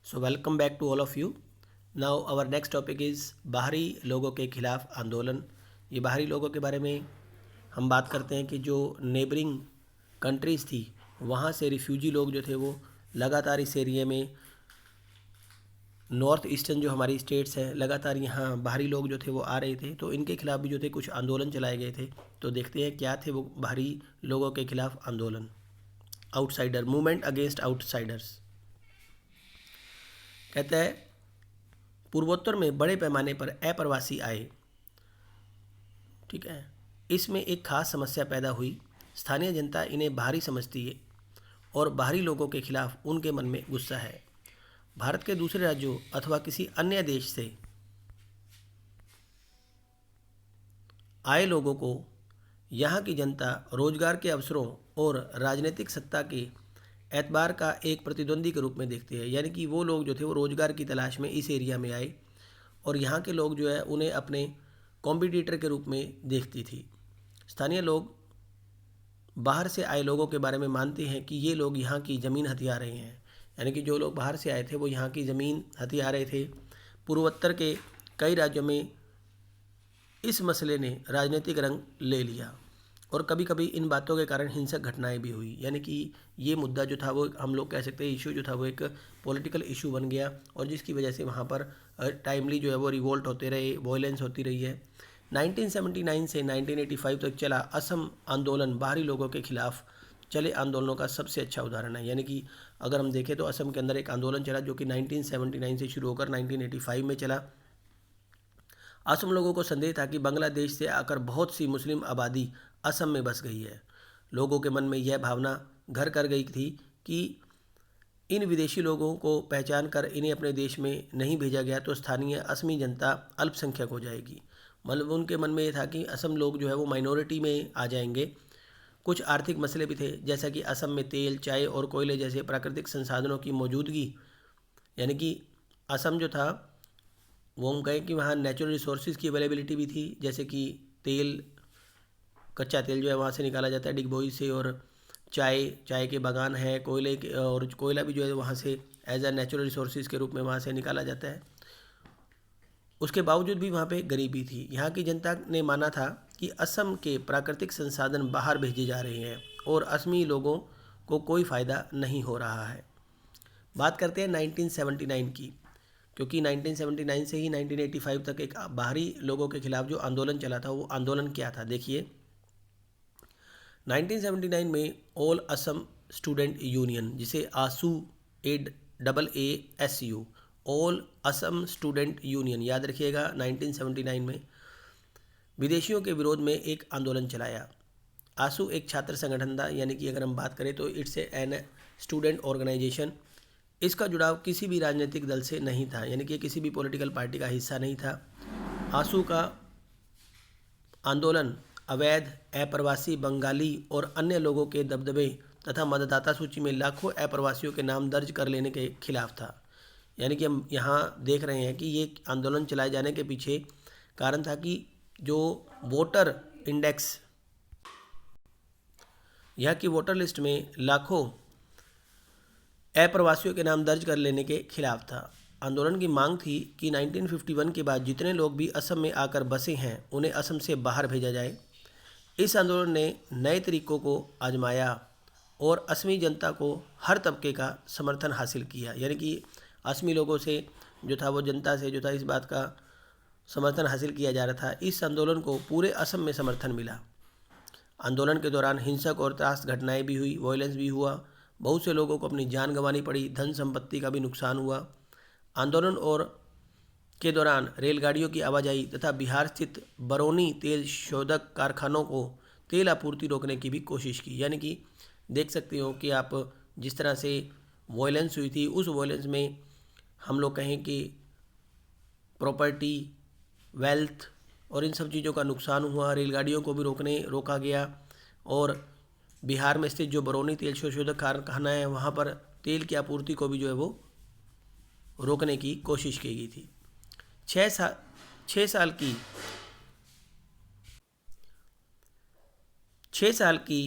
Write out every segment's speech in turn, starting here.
So welcome back to all of you. Now our next topic is बाहरी लोगों के खिलाफ आंदोलन। ये बाहरी लोगों के बारे में हम बात करते हैं कि जो नेबरिंग कंट्रीज़ थी वहाँ से रिफ्यूजी लोग जो थे वो लगातार इस एरिया में नॉर्थ ईस्टर्न जो हमारी स्टेट्स हैं लगातार यहाँ बाहरी लोग जो थे वो आ रहे थे, तो इनके खिलाफ भी जो थे कुछ आंदोलन चलाए गए थे। तो देखते हैं क्या थे वो बाहरी लोगों के खिलाफ आंदोलन। आउटसाइडर मूवमेंट अगेंस्ट आउटसाइडर्स कहता है पूर्वोत्तर में बड़े पैमाने पर अप्रवासी आए। ठीक है, इसमें एक खास समस्या पैदा हुई। स्थानीय जनता इन्हें बाहरी समझती है और बाहरी लोगों के खिलाफ उनके मन में गुस्सा है। भारत के दूसरे राज्यों अथवा किसी अन्य देश से आए लोगों को यहाँ की जनता रोजगार के अवसरों और राजनीतिक सत्ता के एतबार का एक प्रतिद्वंदी के रूप में देखते हैं। यानी कि वो लोग जो थे वो रोजगार की तलाश में इस एरिया में आए और यहाँ के लोग जो है उन्हें अपने कॉम्पिटिटर के रूप में देखती थी। स्थानीय लोग बाहर से आए लोगों के बारे में मानते हैं कि ये लोग यहाँ की ज़मीन हथिया रहे हैं। यानी कि जो लोग बाहर से आए थे वो यहाँ की ज़मीन हथिया रहे थे। पूर्वोत्तर के कई राज्यों में इस मसले ने राजनीतिक रंग ले लिया और कभी कभी इन बातों के कारण हिंसक घटनाएं भी हुई। यानी कि ये मुद्दा जो था वो हम लोग कह सकते हैं इशू जो था वो एक पॉलिटिकल इशू बन गया और जिसकी वजह से वहाँ पर टाइमली जो है वो रिवोल्ट होते रहे, वॉयलेंस होती रही है। 1979 से 1985 तक चला असम आंदोलन बाहरी लोगों के खिलाफ चले आंदोलनों का सबसे अच्छा उदाहरण है। यानी कि अगर हम देखें तो असम के अंदर एक आंदोलन चला जो कि 1979 से शुरू होकर 1985 में चला। असम लोगों को संदेह था कि बांग्लादेश से आकर बहुत सी मुस्लिम आबादी असम में बस गई है। लोगों के मन में यह भावना घर कर गई थी कि इन विदेशी लोगों को पहचान कर इन्हें अपने देश में नहीं भेजा गया तो स्थानीय असमी जनता अल्पसंख्यक हो जाएगी। मतलब उनके मन में ये था कि असम लोग जो है वो माइनॉरिटी में आ जाएंगे। कुछ आर्थिक मसले भी थे, जैसा कि असम में तेल, चाय और कोयले जैसे प्राकृतिक संसाधनों की मौजूदगी। यानी कि असम जो था वो हम कहें कि वहाँ नेचुरल रिसोर्सेज की अवेलेबिलिटी भी थी, जैसे कि तेल, कच्चा तेल जो है वहाँ से निकाला जाता है डिगबोई से, और चाय के बागान हैं, कोयले के, और कोयला भी जो है वहाँ से एज अ नेचुरल रिसोर्सेज के रूप में वहाँ से निकाला जाता है। उसके बावजूद भी वहाँ पे गरीबी थी। यहाँ की जनता ने माना था कि असम के प्राकृतिक संसाधन बाहर भेजे जा रहे हैं और असमी लोगों को कोई फ़ायदा नहीं हो रहा है। बात करते हैं 1979 की, क्योंकि 1979 से ही 1985 तक एक बाहरी लोगों के खिलाफ जो आंदोलन चला था वो आंदोलन क्या था देखिए। 1979 में ऑल असम स्टूडेंट यूनियन, जिसे आसू AAASU all Assam student union याद रखिएगा, 1979 में विदेशियों के विरोध में एक आंदोलन चलाया। आसू एक छात्र संगठन था, यानी कि अगर हम बात करें तो इट्स एन स्टूडेंट ऑर्गेनाइजेशन। इसका जुड़ाव किसी भी राजनीतिक दल से नहीं था, यानी कि किसी भी पॉलिटिकल पार्टी का हिस्सा नहीं था। आसू का आंदोलन अवैध अप्रवासी बंगाली और अन्य लोगों के दबदबे तथा मतदाता सूची में लाखों अप्रवासियों के नाम दर्ज कर लेने के खिलाफ था। यानी कि हम यहाँ देख रहे हैं कि ये आंदोलन चलाए जाने के पीछे कारण था कि जो वोटर इंडेक्स, यहाँ की वोटर लिस्ट में लाखों अप्रवासियों के नाम दर्ज कर लेने के खिलाफ था। आंदोलन की मांग थी कि 1951 के बाद जितने लोग भी असम में आकर बसे हैं उन्हें असम से बाहर भेजा जाए। इस आंदोलन ने नए तरीकों को आजमाया और असमी जनता को हर तबके का समर्थन हासिल किया। यानी कि असमी लोगों से जो था वो जनता से जो था इस बात का समर्थन हासिल किया जा रहा था। इस आंदोलन को पूरे असम में समर्थन मिला। आंदोलन के दौरान हिंसक और त्रास घटनाएं भी हुई, वॉयलेंस भी हुआ। बहुत से लोगों को अपनी जान गंवानी पड़ी, धन संपत्ति का भी नुकसान हुआ। आंदोलन और के दौरान रेलगाड़ियों की आवाजाही तथा बिहार स्थित बरौनी तेल शोधक कारखानों को तेल आपूर्ति रोकने की भी कोशिश की। यानी कि देख सकते हो कि आप जिस तरह से वॉयलेंस हुई थी, उस वॉयलेंस में हम लोग कहें कि प्रॉपर्टी, वेल्थ और इन सब चीज़ों का नुकसान हुआ। रेलगाड़ियों को भी रोका गया और बिहार में स्थित जो बरौनी तेल शोधक कारखाना है वहाँ पर तेल की आपूर्ति को भी जो है वो रोकने की कोशिश की गई थी। 6 साल की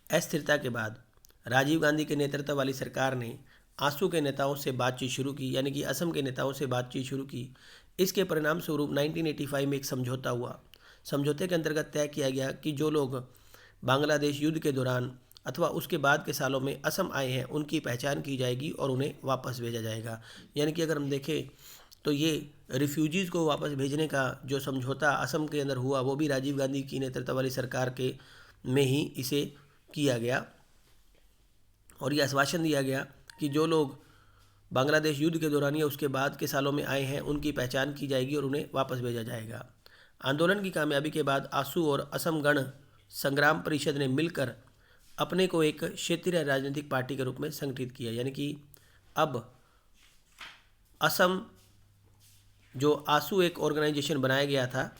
अस्थिरता के बाद राजीव गांधी के नेतृत्व वाली सरकार ने आसू के नेताओं से बातचीत शुरू की, यानी कि असम के नेताओं से बातचीत शुरू की। इसके परिणाम स्वरूप 1985 में एक समझौता हुआ। समझौते के अंतर्गत तय किया गया कि जो लोग बांग्लादेश युद्ध के दौरान अथवा उसके बाद के सालों में असम आए हैं उनकी पहचान की जाएगी और उन्हें वापस भेजा जाएगा। यानी कि अगर हम देखें तो ये रिफ्यूजीज़ को वापस भेजने का जो समझौता असम के अंदर हुआ वो भी राजीव गांधी की नेतृत्व वाली सरकार के में ही इसे किया गया। और ये आश्वासन दिया गया कि जो लोग बांग्लादेश युद्ध के दौरान या उसके बाद के सालों में आए हैं उनकी पहचान की जाएगी और उन्हें वापस भेजा जाएगा। आंदोलन की कामयाबी के बाद आसू और असम गण संग्राम परिषद ने मिलकर अपने को एक क्षेत्रीय राजनीतिक पार्टी के रूप में संगठित किया। यानी कि अब असम जो आसू एक ऑर्गेनाइजेशन बनाया गया था,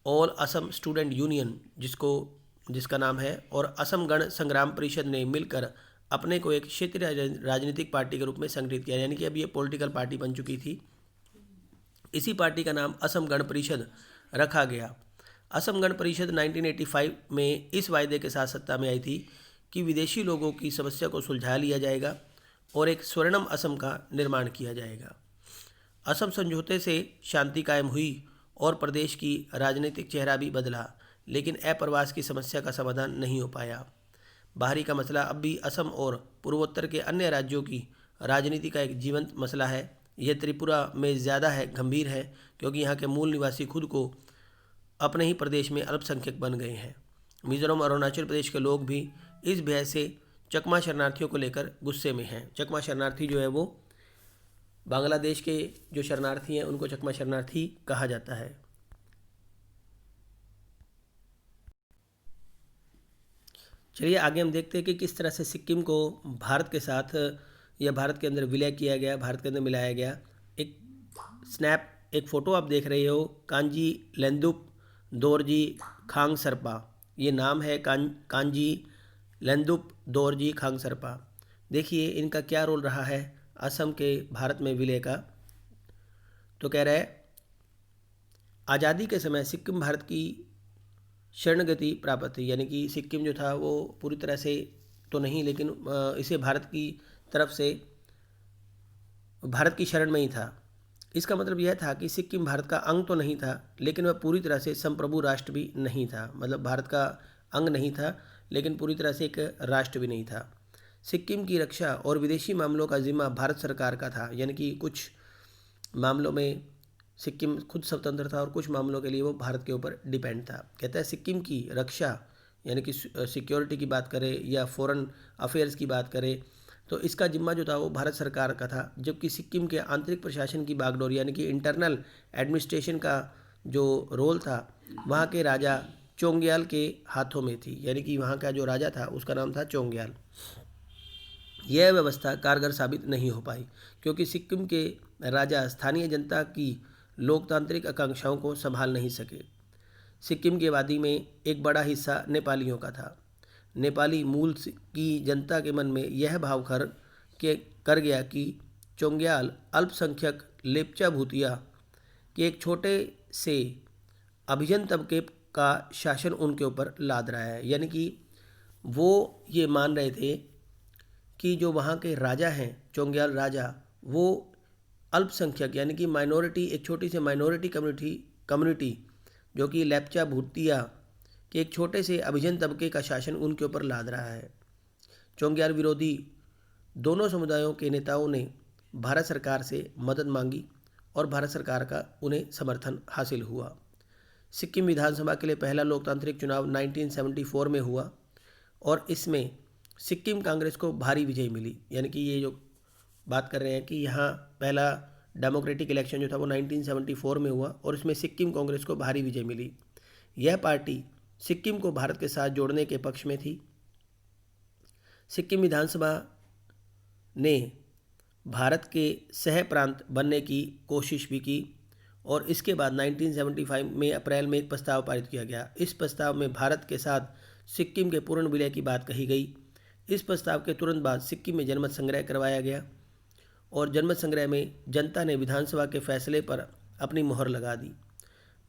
ऑल असम स्टूडेंट यूनियन जिसका नाम है, और असम गण संग्राम परिषद ने मिलकर अपने को एक क्षेत्रीय राजनीतिक पार्टी के रूप में संगठित किया। यानी कि अब ये पॉलिटिकल पार्टी बन चुकी थी। इसी पार्टी का नाम असम गण परिषद रखा गया। असम गण परिषद 1985 में इस वायदे के साथ सत्ता में आई थी कि विदेशी लोगों की समस्या को सुलझा लिया जाएगा और एक स्वर्णिम असम का निर्माण किया जाएगा। असम समझौते से शांति कायम हुई और प्रदेश की राजनीतिक चेहरा भी बदला, लेकिन अप्रवास की समस्या का समाधान नहीं हो पाया। बाहरी का मसला अब भी असम और पूर्वोत्तर के अन्य राज्यों की राजनीति का एक जीवंत मसला है। यह त्रिपुरा में ज़्यादा गंभीर है क्योंकि यहाँ के मूल निवासी खुद को अपने ही प्रदेश में अल्पसंख्यक बन गए हैं। मिजोरम और अरुणाचल प्रदेश के लोग भी इस भय से चकमा शरणार्थियों को लेकर गुस्से में हैं। चकमा शरणार्थी जो है वो बांग्लादेश के जो शरणार्थी हैं उनको चकमा शरणार्थी कहा जाता है। चलिए आगे हम देखते हैं कि किस तरह से सिक्किम को भारत के साथ या भारत के अंदर विलय किया गया, भारत के अंदर मिलाया गया। एक फ़ोटो आप देख रहे हो, कांजी लेंदुप दोरजी खांगसरपा, ये नाम है कांजी लेंदुप दोरजी खांगसरपा। देखिए इनका क्या रोल रहा है असम के भारत में विलय का। तो कह रहा है आज़ादी के समय सिक्किम भारत की शरणगति प्राप्त थी। यानी कि सिक्किम जो था वो पूरी तरह से तो नहीं, लेकिन इसे भारत की तरफ से भारत की शरण में ही था। इसका मतलब यह था कि सिक्किम भारत का अंग तो नहीं था, लेकिन वह पूरी तरह से संप्रभु राष्ट्र भी नहीं था। मतलब भारत का अंग नहीं था लेकिन पूरी तरह से एक राष्ट्र भी नहीं था। सिक्किम की रक्षा और विदेशी मामलों का जिम्मा भारत सरकार का था। यानी कि कुछ मामलों में सिक्किम खुद स्वतंत्र था और कुछ मामलों के लिए वो भारत के ऊपर डिपेंड था। कहता है सिक्किम की रक्षा यानी कि सिक्योरिटी की बात करें या फॉरेन अफेयर्स की बात करें तो इसका जिम्मा जो था वो भारत सरकार का था, जबकि सिक्किम के आंतरिक प्रशासन की बागडोर यानी कि इंटरनल एडमिनिस्ट्रेशन का जो रोल था वहाँ के राजा चोंग्याल के हाथों में थी। यानी कि वहाँ का जो राजा था उसका नाम था चोंग्याल। यह व्यवस्था कारगर साबित नहीं हो पाई क्योंकि सिक्किम के राजा स्थानीय जनता की लोकतांत्रिक आकांक्षाओं को संभाल नहीं सके। सिक्किम की आबादी में एक बड़ा हिस्सा नेपालियों का था। नेपाली मूल की जनता के मन में यह भाव कर गया कि चोंग्याल अल्पसंख्यक लेप्चा भूतिया के एक छोटे से अभिजन तबके का शासन उनके ऊपर लाद रहा है। यानी कि वो ये मान रहे थे कि जो वहाँ के राजा हैं चोंग्याल राजा, वो अल्पसंख्यक यानी कि माइनॉरिटी, एक छोटी सी माइनॉरिटी कम्युनिटी जो कि लेप्चा भूतिया के एक छोटे से अभिजन तबके का शासन उनके ऊपर लाद रहा है। चोंग्याल विरोधी दोनों समुदायों के नेताओं ने भारत सरकार से मदद मांगी और भारत सरकार का उन्हें समर्थन हासिल हुआ। सिक्किम विधानसभा के लिए पहला लोकतांत्रिक चुनाव 1974 में हुआ और इसमें सिक्किम कांग्रेस को भारी विजय मिली। यानी कि ये जो बात कर रहे हैं कि यहाँ पहला डेमोक्रेटिक इलेक्शन जो था वो 1974 में हुआ और इसमें सिक्किम कांग्रेस को भारी विजय मिली। यह पार्टी सिक्किम को भारत के साथ जोड़ने के पक्ष में थी। सिक्किम विधानसभा ने भारत के सह प्रांत बनने की कोशिश भी की और इसके बाद 1975 में अप्रैल में एक प्रस्ताव पारित किया गया। इस प्रस्ताव में भारत के साथ सिक्किम के पूर्ण विलय की बात कही गई। इस प्रस्ताव के तुरंत बाद सिक्किम में जनमत संग्रह करवाया गया और जनमत संग्रह में जनता ने विधानसभा के फैसले पर अपनी मोहर लगा दी।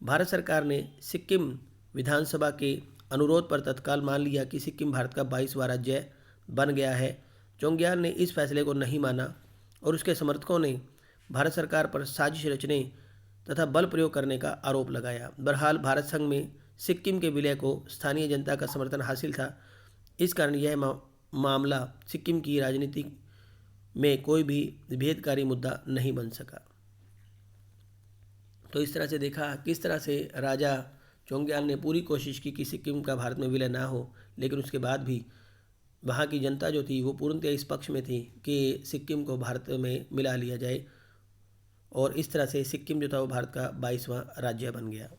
भारत सरकार ने सिक्किम विधानसभा के अनुरोध पर तत्काल मान लिया कि सिक्किम भारत का 22वां राज्य बन गया है, चोंग्याल ने इस फैसले को नहीं माना और उसके समर्थकों ने भारत सरकार पर साजिश रचने तथा बल प्रयोग करने का आरोप लगाया। बहरहाल भारत संघ में सिक्किम के विलय को स्थानीय जनता का समर्थन हासिल था। इस कारण यह मामला सिक्किम की राजनीति में कोई भी विभेदकारी मुद्दा नहीं बन सका। तो इस तरह से देखा किस तरह से राजा चोंग्याल ने पूरी कोशिश की कि सिक्किम का भारत में विलय ना हो, लेकिन उसके बाद भी वहाँ की जनता जो थी वो पूर्णतः इस पक्ष में थी कि सिक्किम को भारत में मिला लिया जाए और इस तरह से सिक्किम जो था वो भारत का 22वां राज्य बन गया।